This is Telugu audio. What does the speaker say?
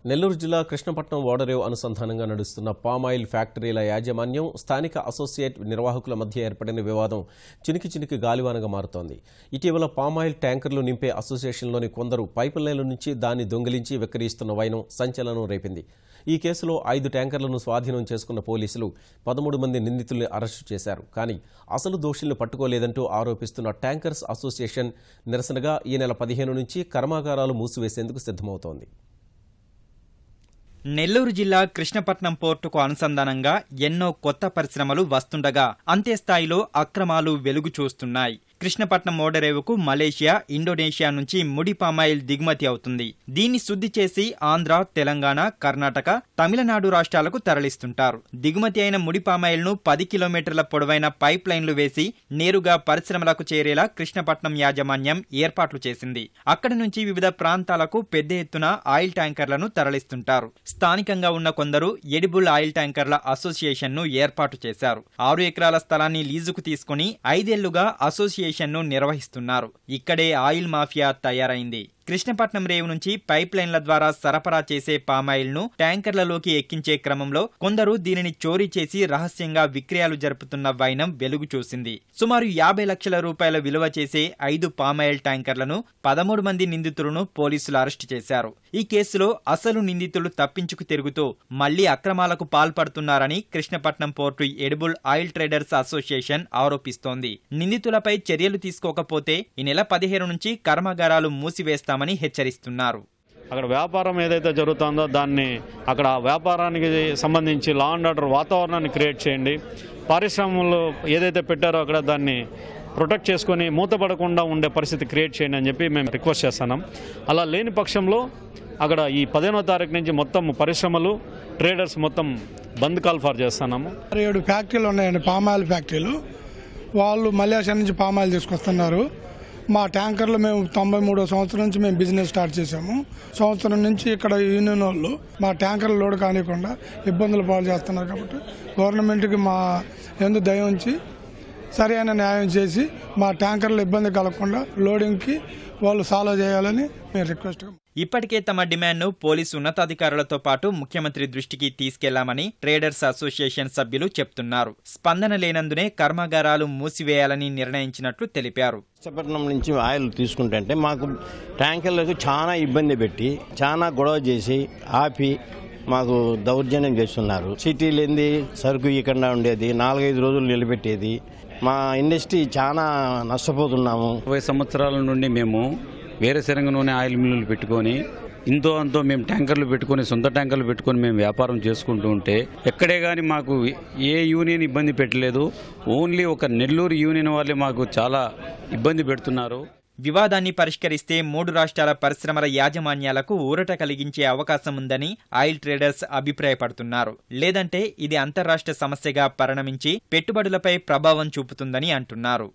నెల్లూరు జిల్లా కృష్ణపట్నం ఓడరేవు అనుసంధానంగా నడుస్తున్న పామాయిల్ ఫ్యాక్టరీల యాజమాన్యం స్థానిక అసోసియేట్ నిర్వాహకుల మధ్య ఏర్పడిన వివాదం చినికి గాలివానగా మారుతోంది. ఇటీవల పామాయిల్ ట్యాంకర్లు నింపే అసోసియేషన్లోని కొందరు పైపులైన్ల నుంచి దాన్ని దొంగిలించి విక్రయిస్తున్న వైనం సంచలనం రేపింది. ఈ కేసులో 5 ట్యాంకర్లను స్వాధీనం చేసుకున్న పోలీసులు 13 మంది నిందితుల్ని అరెస్టు చేశారు. కానీ అసలు దోషుల్ని పట్టుకోలేదంటూ ఆరోపిస్తున్న ట్యాంకర్స్ అసోసియేషన్ నిరసనగా ఈ నెల 15 నుంచి కర్మాగారాలు మూసివేసేందుకు సిద్ధమవుతోంది. నెల్లూరు జిల్లా కృష్ణపట్నం పోర్టుకు అనుసంధానంగా ఎన్నో కొత్త పరిశ్రమలు వస్తుండగా అంతే స్థాయిలో అక్రమాలు వెలుగు చూస్తున్నాయి. కృష్ణపట్నం ఓడరేవుకు మలేషియా, ఇండోనేషియా నుంచి ముడి పామాయిల్ దిగుమతి అవుతుంది. దీన్ని శుద్ధి చేసి ఆంధ్ర, తెలంగాణ, కర్ణాటక, తమిళనాడు రాష్ట్రాలకు తరలిస్తుంటారు. దిగుమతి అయిన ముడి పామాయిల్ ను 10 కిలోమీటర్ల పొడవైన పైప్ లైన్లు వేసి నేరుగా పరిశ్రమలకు చేరేలా కృష్ణపట్నం యాజమాన్యం ఏర్పాట్లు చేసింది. అక్కడి నుంచి వివిధ ప్రాంతాలకు పెద్ద ఎత్తున ఆయిల్ ట్యాంకర్లను తరలిస్తుంటారు. స్థానికంగా ఉన్న కొందరు ఎడిబుల్ ఆయిల్ ట్యాంకర్ల అసోసియేషన్ ను ఏర్పాటు చేశారు. 6 ఎకరాల స్థలాన్ని లీజుకు తీసుకుని 5 ఏళ్లుగా అసోసియేషన్ ను నిర్వహిస్తున్నారు. ఇక్కడే ఆయిల్ మాఫియా తయారైంది. కృష్ణపట్నం రేవు నుంచి పైప్ లైన్ల ద్వారా సరఫరా చేసే పామాయిల్ ను ట్యాంకర్లలోకి ఎక్కించే క్రమంలో కొందరు దీనిని చోరీ చేసి రహస్యంగా విక్రయాలు జరుపుతున్న వైనం వెలుగు చూసింది. సుమారు 50 లక్షల రూపాయల విలువ చేసే 5 పామాయిల్ ట్యాంకర్లను 13 మంది నిందితులను పోలీసులు అరెస్టు చేశారు. ఈ కేసులో అసలు నిందితులు తప్పించుకు తిరుగుతూ మళ్లీ అక్రమాలకు పాల్పడుతున్నారని Krishnapatnam port edible oil traders association ఆరోపిస్తోంది. నిందితులపై చర్యలు తీసుకోకపోతే ఈ నెల 15 నుంచి కర్మాగారాలు మూసివేస్తామని హెచ్చరిస్తున్నారు. అక్కడ వ్యాపారం ఏదైతే జరుగుతుందో దాన్ని అక్కడ వ్యాపారానికి సంబంధించి లా అండ్ ఆర్డర్ వాతావరణాన్ని క్రియేట్ చేయండి. పరిశ్రమలు ఏదైతే పెట్టారో అక్కడ దాన్ని ప్రొటెక్ట్ చేసుకొని మూతపడకుండా ఉండే పరిస్థితి క్రియేట్ చేయండి అని చెప్పి మేము రిక్వెస్ట్ చేస్తున్నాం. అలా లేని పక్షంలో అక్కడ ఈ 15వ తారీఖు నుంచి మొత్తం పరిశ్రమలు, ట్రేడర్స్ మొత్తం బంద్ కాల్ ఫార్ చేస్తున్నాము. 7 ఫ్యాక్టరీలు ఉన్నాయండి, పామాయిల్ ఫ్యాక్టరీలు. వాళ్ళు మలేషియా నుంచి పామాయిల్ తీసుకొస్తున్నారు. మా ట్యాంకర్లు మేము 93వ సంవత్సరం నుంచి మేము బిజినెస్ స్టార్ట్ చేసాము. సంవత్సరం నుంచి ఇక్కడ యూనియన్ వాళ్ళు మా ట్యాంకర్లు లోడ్ కానివ్వకుండా ఇబ్బందులు పాలు చేస్తున్నారు. కాబట్టి గవర్నమెంట్కి మా ఎందుకు దయ ఉంచి సరైన న్యాయం చేసి మా ట్యాంకర్లు ఇబ్బంది కలగకుండా లోడింగ్కి వాళ్ళు సాల్వ్ చేయాలని మేము రిక్వెస్ట్. ఇప్పటికే తమ డిమాండ్ను పోలీసు ఉన్నతాధికారులతో పాటు ముఖ్యమంత్రి దృష్టికి తీసుకెళ్లామని ట్రేడర్స్ అసోసియేషన్ సభ్యులు చెప్తున్నారు. స్పందన లేనందునే కర్మాగారాలు మూసివేయాలని నిర్ణయించినట్లు తెలిపారు. కృష్ణపట్నం నుంచి ఆయిల్ తీసుకుంటే మాకు ట్యాంకర్లకు చాలా ఇబ్బంది పెట్టి చాలా గొడవ చేసి ఆపి మాకు దౌర్జన్యం చేస్తున్నారు. సిటీలు ఏంది సరుకు ఇవ్వకుండా ఉండేది, 4-5 రోజులు నిలబెట్టేది. మా ఇండస్ట్రీ చాలా నష్టపోతున్నాము. 20 సంవత్సరాల నుండి మేము వేరుశనగ నూనె ఆయిల్ మిల్లులు పెట్టుకొని ఇంతో అంతో మేము ట్యాంకర్లు పెట్టుకొని సొంత ట్యాంకర్లు పెట్టుకొని మేము వ్యాపారం చేసుకుంటూ ఉంటే ఎక్కడే కానీ మాకు ఏ యూనియన్ ఇబ్బంది పెట్టలేదు. ఓన్లీ ఒక నెల్లూరు యూనియన్ వాళ్ళే మాకు చాలా ఇబ్బంది పెడుతున్నారు. వివాదాన్ని పరిష్కరిస్తే 3 రాష్ట్రాల పరిశ్రమల యాజమాన్యాలకు ఊరట కలిగించే అవకాశం ఉందని ఆయిల్ ట్రేడర్స్ అభిప్రాయపడుతున్నారు. లేదంటే ఇది అంతర్రాష్ట్ర సమస్యగా పరిణమించి పెట్టుబడులపై ప్రభావం చూపుతుందని అంటున్నారు.